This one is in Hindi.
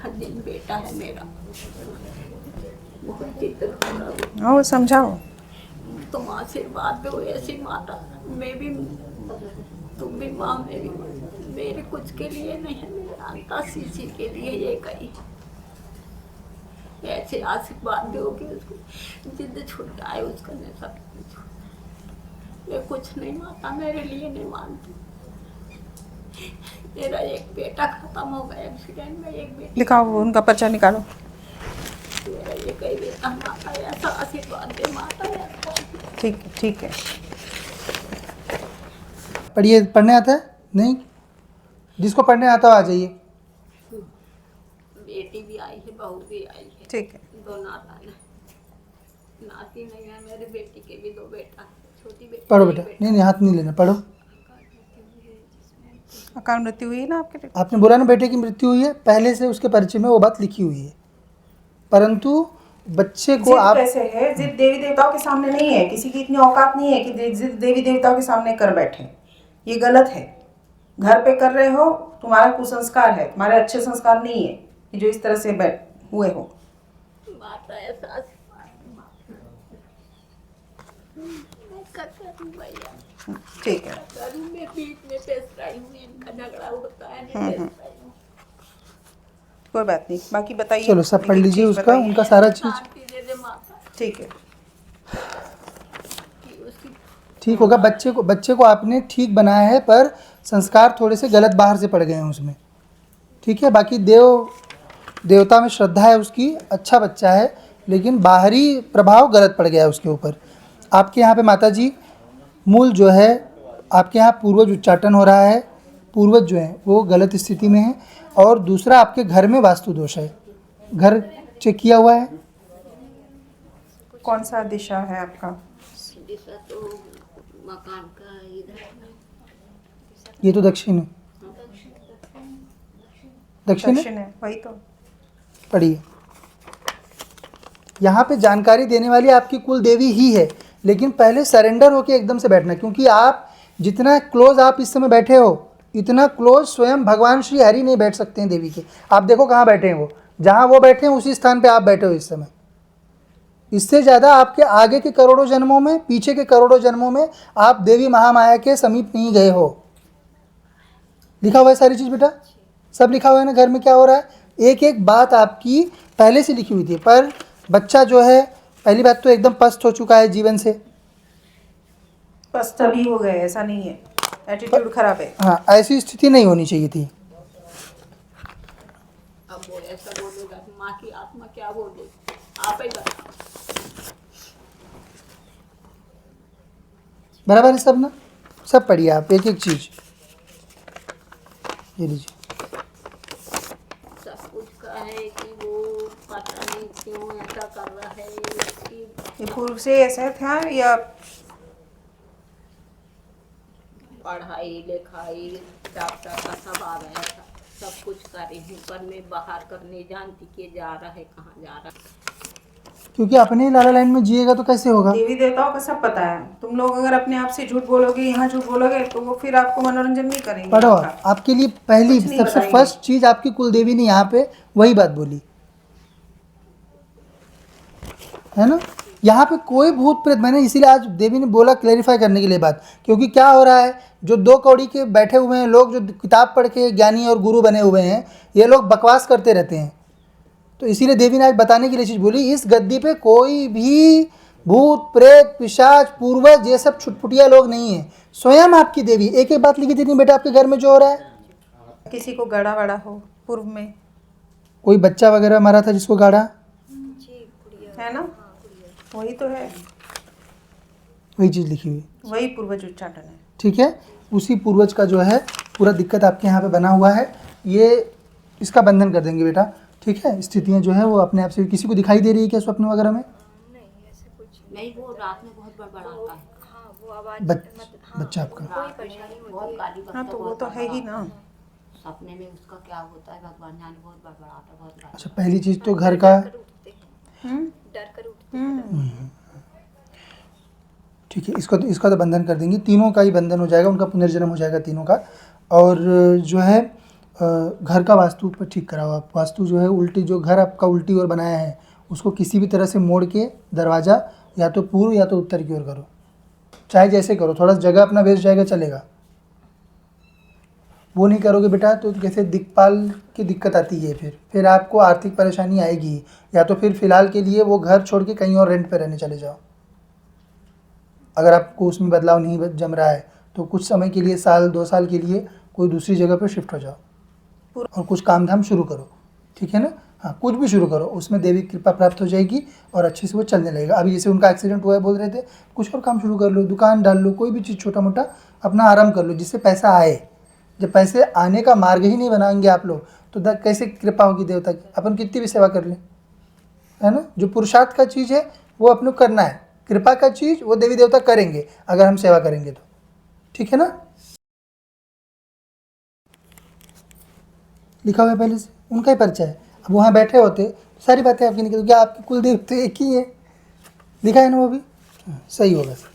अच्छा दिन बेटा है मेरा, बहुत चित्र वो समझाओ। तुम आशीर्वाद दो ऐसी माता, मैं भी, तुम भी माँ, मैं भी माँ। मेरे कुछ के लिए नहीं है, मेरे अंता सीसी के लिए ये कही ऐसे आशीर्वाद दो कि उसको जिद छूट जाए उसका, मैं सब कुछ, मैं कुछ नहीं माता मेरे लिए नहीं मानती। मेरा एक बेटा खत्म हो गया एक्सीडेंट में, एक बेटी, दिखाओ वो उनका पर्चा निकालो। मेरा ये कई बेटा माता ऐसा आशीर्वाद दे माता ऐसा। ठीक है। पढ़िए, पढ़ने आता है नहीं? जिसको पढ़ने आता हो आ जाइए। बेटी भी आई है, बहू भी आई है, ठीक है। दो नाता है, नाती नहीं है मेरी बेटी के भी दो बेटा, छोटी बेटी पढ़ो बेटा, नहीं हाथ नहीं लेना, पढ़ो। अकाल मृत्यु हुई है ना आपके? आपने बोला ना बेटे की मृत्यु हुई है, पहले से उसके परिचय में वो बात लिखी हुई है, परंतु बच्चे को जिद आप कैसे है? जिद देवी देवताओं के सामने नहीं है, किसी की इतनी औकात नहीं है कि जिद देवी देवताओं के सामने कर बैठे। ये गलत है। घर पे कर रहे हो, तुम्हारा कुसंस्कार है, तुम्हारे अच्छे संस्कार नहीं है कि जो इस तरह से बैठ हुए हो। माता ऐसा आशीर्वाद मैं क्या करूं भैया, ठीक है। करूं मैं बीच में पेश रही हूँ, इनका झगड़ा होता है नहीं पेश रही हूँ। कोई बात नहीं, बाकी बताइए। चलो सब पढ़ एक-एक लीजिए चीज़ उसका, बताइए। उनका सारा चीज़ शांति दे दे माता ठीक है। कि उसकी ठीक होगा। बच्चे को आपने ठीक बनाया है, पर संस्कार थोड़े से गलत बाहर से पड़ गए हैं उसमें, ठीक है। बाकी देवता में श्रद्धा है उसकी, अच्छा बच्चा है, लेकिन बाहरी प्रभाव गलत पड़ गया है उसके ऊपर। आपके यहाँ पे माताजी मूल जो है, आपके यहाँ पूर्वज उच्चाटन हो रहा है, पूर्वज जो है वो गलत स्थिति में है, और दूसरा आपके घर में वास्तु दोष है। घर चेक किया हुआ है? कौन सा दिशा है आपका? दिशा तो मकान का इधर है, ये तो दक्षिण है। दक्षिण है, दक्षिण है, वही तो। पढ़िए। यहाँ पे जानकारी देने वाली आपकी कुल देवी ही है, लेकिन पहले सरेंडर होके एकदम से बैठना, क्योंकि आप जितना क्लोज आप इस समय बैठे हो, इतना क्लोज स्वयं भगवान श्री हरि नहीं बैठ सकते हैं देवी के। आप देखो कहाँ बैठे हैं वो, जहाँ वो बैठे हैं उसी स्थान पे आप बैठे हो इस समय। इससे ज़्यादा आपके आगे के करोड़ों जन्मों में, पीछे के करोड़ों जन्मों में आप देवी महामाया के समीप नहीं गए हो। लिखा हुआ है सारी चीज़ बेटा, सब लिखा हुआ है ना घर में क्या हो रहा है, एक एक बात आपकी पहले से लिखी हुई थी। पर बच्चा जो है, पहली बात तो एकदम पस्त हो चुका है जीवन से। बस तभी हो गए, ऐसा नहीं है, एटीट्यूड खराब है। हाँ, ऐसी स्थिति नहीं होनी चाहिए थी। अब वो ऐसा बोलेगा, माँ की आत्मा क्या बोलेगी, आप ही बताओ। बराबर है सब ना? सब पढ़िए आप एक एक चीज़। ये लीजिए। सब कुछ का है कि वो पता नहीं क्यों ऐसा कर रहा है, इसकी ये पूर्व से ऐसा था या? पढ़ाई लिखाई डॉक्टर का सब आ गया था, सब कुछ कर रही हूँ, पर मैं बाहर करने जानती कि जा रहा है कहाँ जा रहा है। क्योंकि अपने ही लाला लाइन में जिएगा तो कैसे होगा? देवी देवताओं का सब पता है। तुम लोग अगर अपने आप से झूठ बोलोगे, यहाँ झूठ बोलोगे, तो वो फिर आपको मनोरंजन नहीं करेंगे। पढ़ो। आपका आपके लिए पहली कुछ नहीं सबसे बताएंगे। फर्स्ट चीज़ आपकी कुलदेवी ने यहाँ पे वही बात बोली है ना। यहाँ पे कोई भूत प्रेत, मैंने इसीलिए आज देवी ने बोला क्लेरिफाई करने के लिए बात, क्योंकि क्या हो रहा है, जो दो कौड़ी के बैठे हुए हैं लोग, जो किताब पढ़ के ज्ञानी और गुरु बने हुए हैं, ये लोग बकवास करते रहते हैं। तो इसीलिए देवी ने आज बताने के लिए चीज़ बोली, इस गद्दी पे कोई भी भूत प्रेत पिशाच पूर्वज ये सब छुटपुटिया लोग नहीं है, स्वयं आपकी देवी। एक एक बात लिखी थी बेटा आपके घर में जो हो रहा है। किसी को गड़ा वड़ा हो पूर्व में, कोई बच्चा वगैरह मरा था जिसको गाड़ा, है ना, वही तो है, वही चीज़ लिखी हुई, वही पूर्वज उच्चाटन है। ठीक है। उसी पूर्वज का जो है पूरा दिक्कत आपके यहाँ पे बना हुआ है, ये इसका बंधन कर देंगे बेटा, ठीक है। स्थितियाँ जो है वो अपने आप से, किसी को दिखाई दे रही है क्या स्वप्न वगैरह में? नहीं, वो रात में बहुत बड़बड़ाता है, हाँ वो आवाज बच्चा आपका रात में बहुत गाली बकता, हाँ तो वो तो है ही ना। सपने में उसका क्या होता है भगवान जाने, बहुत बड़बड़ाता है, बहुत गाली। अच्छा, पहली चीज़ तो घर का, डर कर उठते ठीक है। इसका तो बंधन कर देंगे, तीनों का ही बंधन हो जाएगा, उनका पुनर्जन्म हो जाएगा तीनों का। और जो है घर का वास्तु पर ठीक कराओ आप। वास्तु जो है उल्टी, जो घर आपका उल्टी ओर बनाया है उसको किसी भी तरह से मोड़ के दरवाज़ा या तो पूर्व या तो उत्तर की ओर करो, चाहे जैसे करो, थोड़ा जगह अपना वेस्ट जाएगा चलेगा। वो नहीं करोगे बेटा तो जैसे दिक्पाल की दिक्कत आती है, फिर आपको आर्थिक परेशानी आएगी, या तो फिर फ़िलहाल के लिए वो घर छोड़ के कहीं और रेंट पे रहने चले जाओ। अगर आपको उसमें बदलाव नहीं जम रहा है तो कुछ समय के लिए, साल 2 साल के लिए कोई दूसरी जगह पर शिफ्ट हो जाओ और कुछ काम धाम शुरू करो, ठीक है ना। हाँ, कुछ भी शुरू करो, उसमें देवी की कृपा प्राप्त हो जाएगी और अच्छे से वो चलने लगेगा। अभी जैसे उनका एक्सीडेंट हुआ है बोल रहे थे, कुछ और काम शुरू कर लो, दुकान डाल लो, कोई भी चीज़ छोटा मोटा अपना आरंभ कर लो जिससे पैसा आए। जब पैसे आने का मार्ग ही नहीं बनाएंगे आप लोग तो कैसे कृपा होगी देवता की। अपन कितनी भी सेवा कर लें, है ना। जो पुरुषार्थ का चीज़ है वो अपने को करना है, कृपा का चीज़ वो देवी देवता करेंगे अगर हम सेवा करेंगे तो, ठीक है ना। लिखा हुआ है पहले से, उनका ही परिचय है। अब वहाँ बैठे होते सारी बातें आपकी निकल, क्या आपके कुल देवते एक ही है, लिखा है ना वो भी, सही होगा सर।